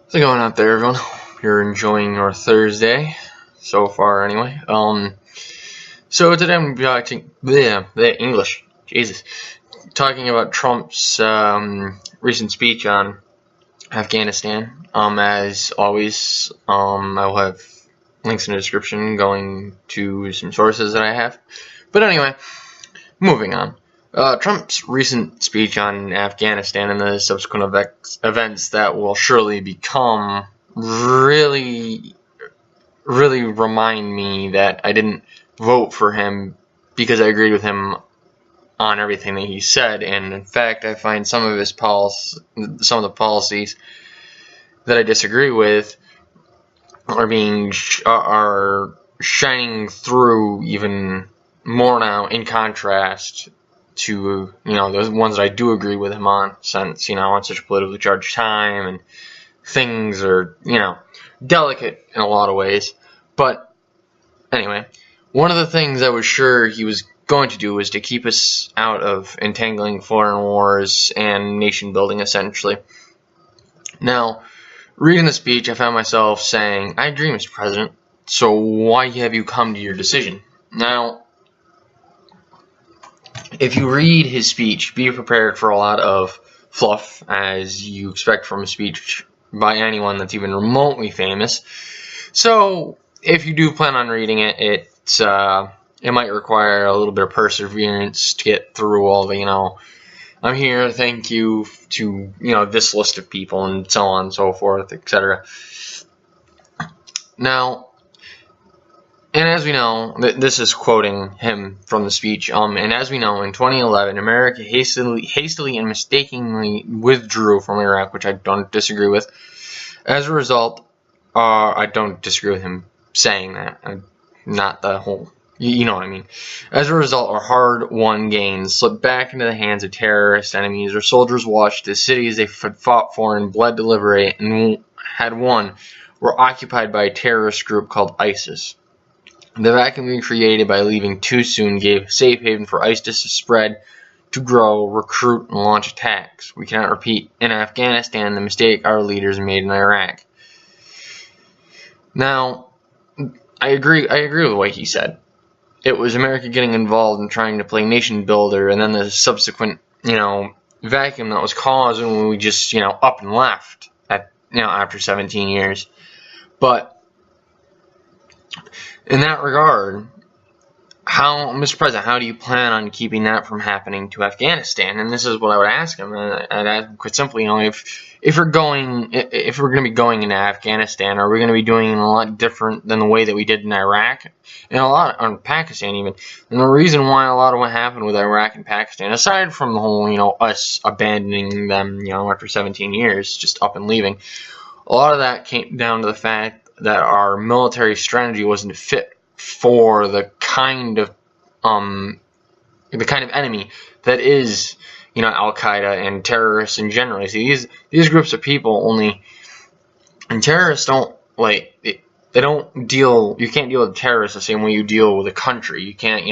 How's it going out there, everyone? You're enjoying your Thursday so far, anyway. So today I'm gonna be talking about Trump's recent speech on Afghanistan. As always, I will have links in the description going to some sources that I have. But anyway, moving on. Trump's recent speech on Afghanistan and the subsequent events that will surely become really remind me that I didn't vote for him because I agreed with him on everything that he said, and in fact I find some of the policies that I disagree with are shining through even more now, in contrast to those ones that I do agree with him on, since on such a politically charged time and things are delicate in a lot of ways. But anyway, one of the things I was sure he was going to do was to keep us out of entangling foreign wars and nation building, essentially. Now, reading the speech, I found myself saying, I agree, Mr. President, so why have you come to your decision? Now, if you read his speech, be prepared for a lot of fluff, as you expect from a speech by anyone that's even remotely famous. So, if you do plan on reading it, it might require a little bit of perseverance to get through all the, I'm here, thank you, to, this list of people, and so on and so forth, etc. Now, and as we know, this is quoting him from the speech, and as we know, in 2011, America hastily and mistakenly withdrew from Iraq, which I don't disagree with. As a result, I don't disagree with him saying that, not the whole, you know what I mean. As a result, our hard-won gains slipped back into the hands of terrorist enemies. Our soldiers watched the cities they had fought for and bled to liberate and had won were occupied by a terrorist group called ISIS. The vacuum we created by leaving too soon gave safe haven for ISIS to spread, to grow, recruit, and launch attacks. We cannot repeat in Afghanistan the mistake our leaders made in Iraq. Now, I agree with what he said. It was America getting involved in trying to play nation builder, and then the subsequent, vacuum that was caused when we just, up and left after 17 years. But in that regard, Mr. President, how do you plan on keeping that from happening to Afghanistan? And this is what I would ask him. I'd ask him quite simply, if we're going to be going into Afghanistan, are we going to be doing it a lot different than the way that we did in Iraq, and a lot on Pakistan even? And the reason why a lot of what happened with Iraq and Pakistan, aside from the whole, us abandoning them, after 17 years, just up and leaving, a lot of that came down to the fact that our military strategy wasn't fit for the kind of enemy that is, Al-Qaeda and terrorists in general. See, these groups of people only, and terrorists don't they don't deal. You can't deal with terrorists the same way you deal with a country. You can't,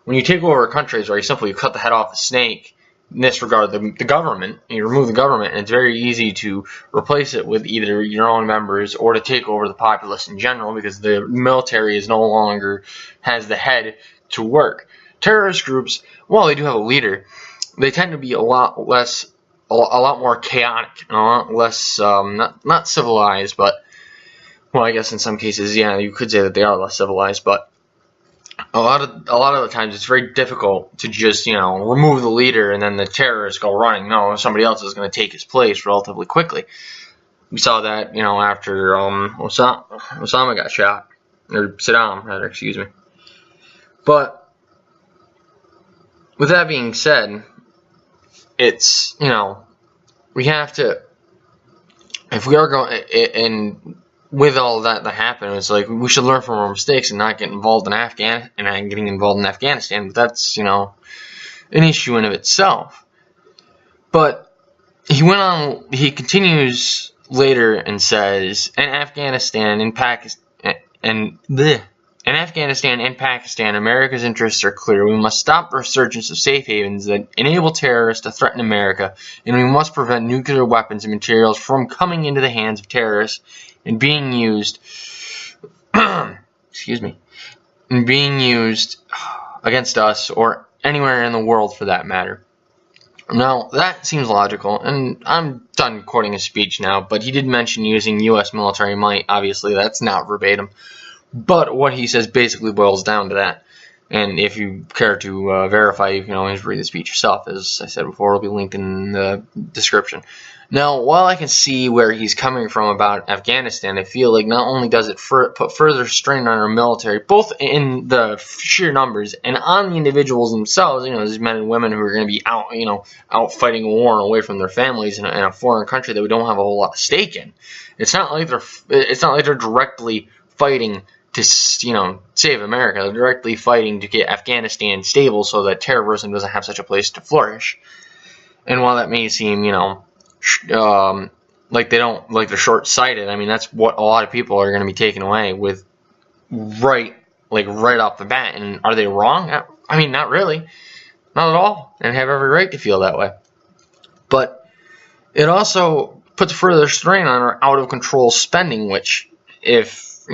when you take over a country, it's very simple. You cut the head off the snake. In this regard, the government, you remove the government, and it's very easy to replace it with either your own members or to take over the populace in general, because the military is no longer has the head to work. Terrorist groups, while they do have a leader, they tend to be a lot more chaotic, and a lot less, not civilized, but, well, I guess in some cases, yeah, you could say that they are less civilized, but a lot of the times it's very difficult to just, remove the leader and then the terrorists go running. No, somebody else is going to take his place relatively quickly. We saw that, after Osama got shot, or Saddam, rather, excuse me. But with that being said, it's, we have to, if we are going, and with all that happened, it's like we should learn from our mistakes and not get involved in getting involved in Afghanistan. But that's, an issue in of itself. But he continues later and says, in Afghanistan, in Pakistan, and In Afghanistan and Pakistan, America's interests are clear. We must stop the resurgence of safe havens that enable terrorists to threaten America, and we must prevent nuclear weapons and materials from coming into the hands of terrorists and being used excuse me, and being used against us or anywhere in the world for that matter. Now, that seems logical, and I'm done quoting his speech now, but he did mention using U.S. military might. Obviously, that's not verbatim. But what he says basically boils down to that. And if you care to verify, you can always read the speech yourself. As I said before, it'll be linked in the description. Now, while I can see where he's coming from about Afghanistan, I feel like not only does it put further strain on our military, both in the sheer numbers and on the individuals themselves, these men and women who are going to be out, out fighting a war away from their families in a foreign country that we don't have a whole lot of stake in. It's not like they're directly fighting to, save America. They're directly fighting to get Afghanistan stable so that terrorism doesn't have such a place to flourish. And while that may seem, like they're short-sighted, I mean, that's what a lot of people are going to be taken away with right off the bat. And are they wrong? I mean, not really. Not at all. And have every right to feel that way. But it also puts further strain on our out-of-control spending, which, if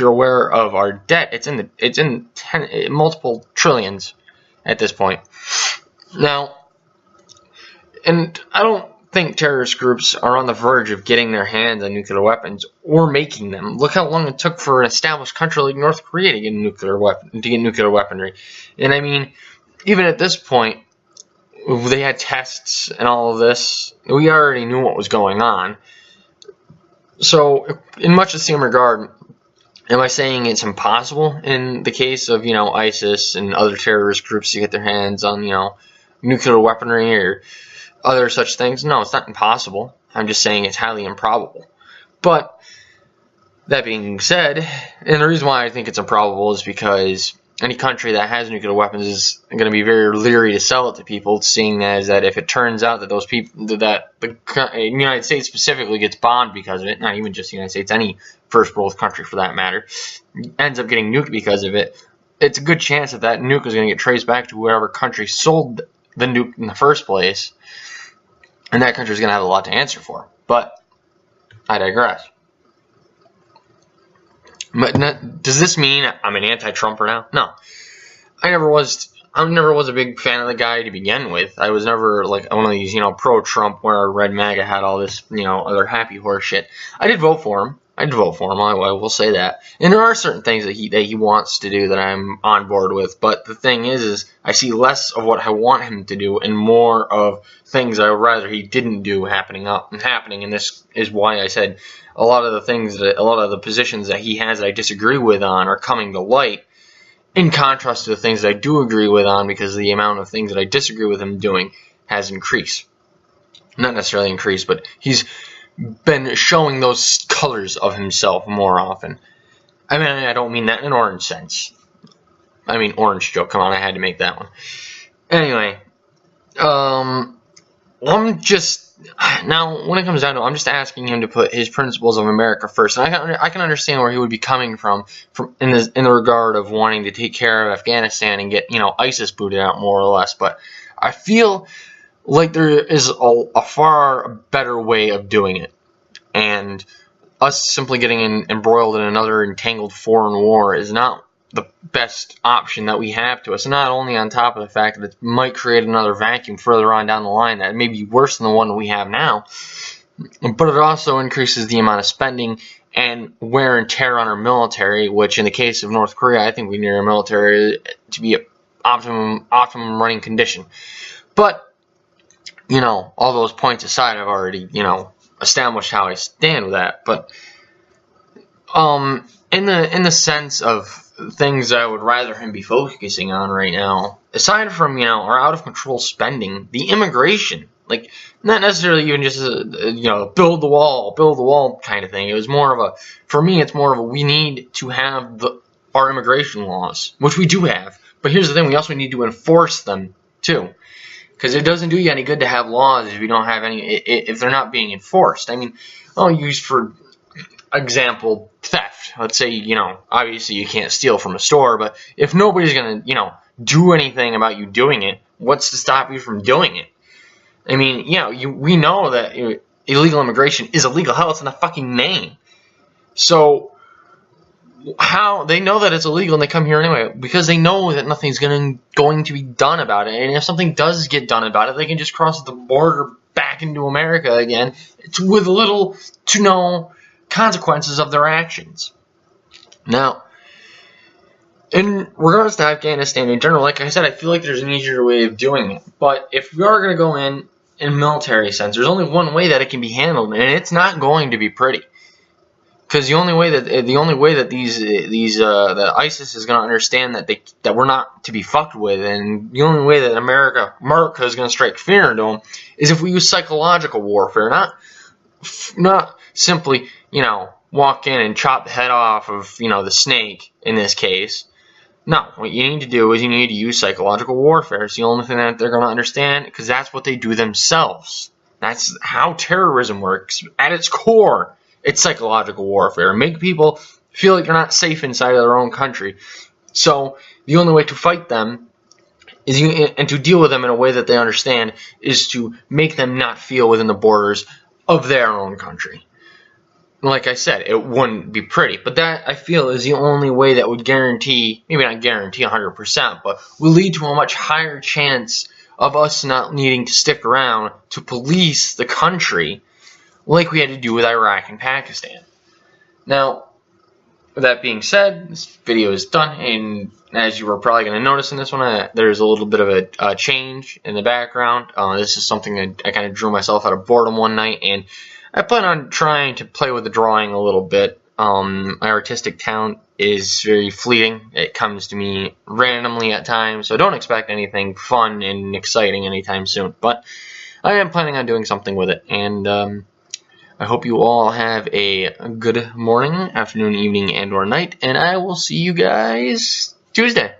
you're aware of our debt, it's in multiple trillions at this point. Now, and I don't think terrorist groups are on the verge of getting their hands on nuclear weapons or making them. Look how long it took for an established country like North Korea to get nuclear weaponry. And I mean, even at this point, they had tests and all of this. We already knew what was going on. So, in much the same regard, am I saying it's impossible in the case of, ISIS and other terrorist groups to get their hands on, nuclear weaponry or other such things? No, it's not impossible. I'm just saying it's highly improbable. But that being said, and the reason why I think it's improbable is because any country that has nuclear weapons is going to be very leery to sell it to people, seeing as that if it turns out that those people, that the United States specifically gets bombed because of it, not even just the United States, any first world country for that matter, ends up getting nuked because of it, it's a good chance that that nuke is going to get traced back to whatever country sold the nuke in the first place, and that country is going to have a lot to answer for. But I digress. But does this mean I'm an anti-Trumper now? No. I never was a big fan of the guy to begin with. I was never like one of these, pro-Trump where Red MAGA had all this, other happy horse shit. I did vote for him. I will say that. And there are certain things that he wants to do that I'm on board with. But the thing is I see less of what I want him to do and more of things I would rather he didn't do happening. And this is why I said a lot of the positions that he has that I disagree with on are coming to light, in contrast to the things that I do agree with on, because the amount of things that I disagree with him doing has increased. Not necessarily increased, but he's been showing those colors of himself more often. I mean, I don't mean that in an orange sense. I mean, orange joke. Come on, I had to make that one. Anyway, now when it comes down to it, I'm just asking him to put his principles of America first. And I can understand where he would be coming from in the regard of wanting to take care of Afghanistan and get ISIS booted out more or less. But I feel like there is a far better way of doing it, and us simply getting embroiled in another entangled foreign war is not the best option that we have to us. And not only on top of the fact that it might create another vacuum further on down the line that may be worse than the one we have now, but it also increases the amount of spending and wear and tear on our military, which in the case of North Korea, I think we need our military to be at optimum running condition. But all those points aside, I've already, established how I stand with that. But in the sense of things I would rather him be focusing on right now, aside from our out of control spending, the immigration, like not necessarily even just build the wall kind of thing. It was more of for me, it's more of we need to have our immigration laws, which we do have. But here's the thing: we also need to enforce them too. Because it doesn't do you any good to have laws if you don't have any, if they're not being enforced. I mean, I'll use for example theft. theft, let's say, obviously you can't steal from a store, but if nobody's going to, do anything about you doing it, what's to stop you from doing it? I mean, we know that illegal immigration is illegal. Hell, it's in the fucking name. So how they know that it's illegal and they come here anyway? Because they know that nothing's going to be done about it. And if something does get done about it, they can just cross the border back into America again. It's with little to no consequences of their actions. Now, in regards to Afghanistan in general, like I said, I feel like there's an easier way of doing it. But if we are going to go in military sense, there's only one way that it can be handled, and it's not going to be pretty. Because the only way that that ISIS is going to understand that we're not to be fucked with, and the only way that America is going to strike fear into them is if we use psychological warfare, not simply walk in and chop the head off of the snake in this case. No, what you need to do is you need to use psychological warfare. It's the only thing that they're going to understand, because that's what they do themselves. That's how terrorism works at its core. It's psychological warfare. Make people feel like they're not safe inside of their own country. So the only way to fight them and to deal with them in a way that they understand is to make them not feel within the borders of their own country. Like I said, it wouldn't be pretty, but that, I feel, is the only way that would guarantee, maybe not guarantee 100%, but will lead to a much higher chance of us not needing to stick around to police the country like we had to do with Iraq and Pakistan. Now, with that being said, this video is done, and as you were probably going to notice in this one, there's a little bit of a change in the background. This is something that I kind of drew myself out of boredom one night, and I plan on trying to play with the drawing a little bit. My artistic talent is very fleeting. It comes to me randomly at times, so don't expect anything fun and exciting anytime soon. But I am planning on doing something with it, and I hope you all have a good morning, afternoon, evening, and or night, and I will see you guys Tuesday.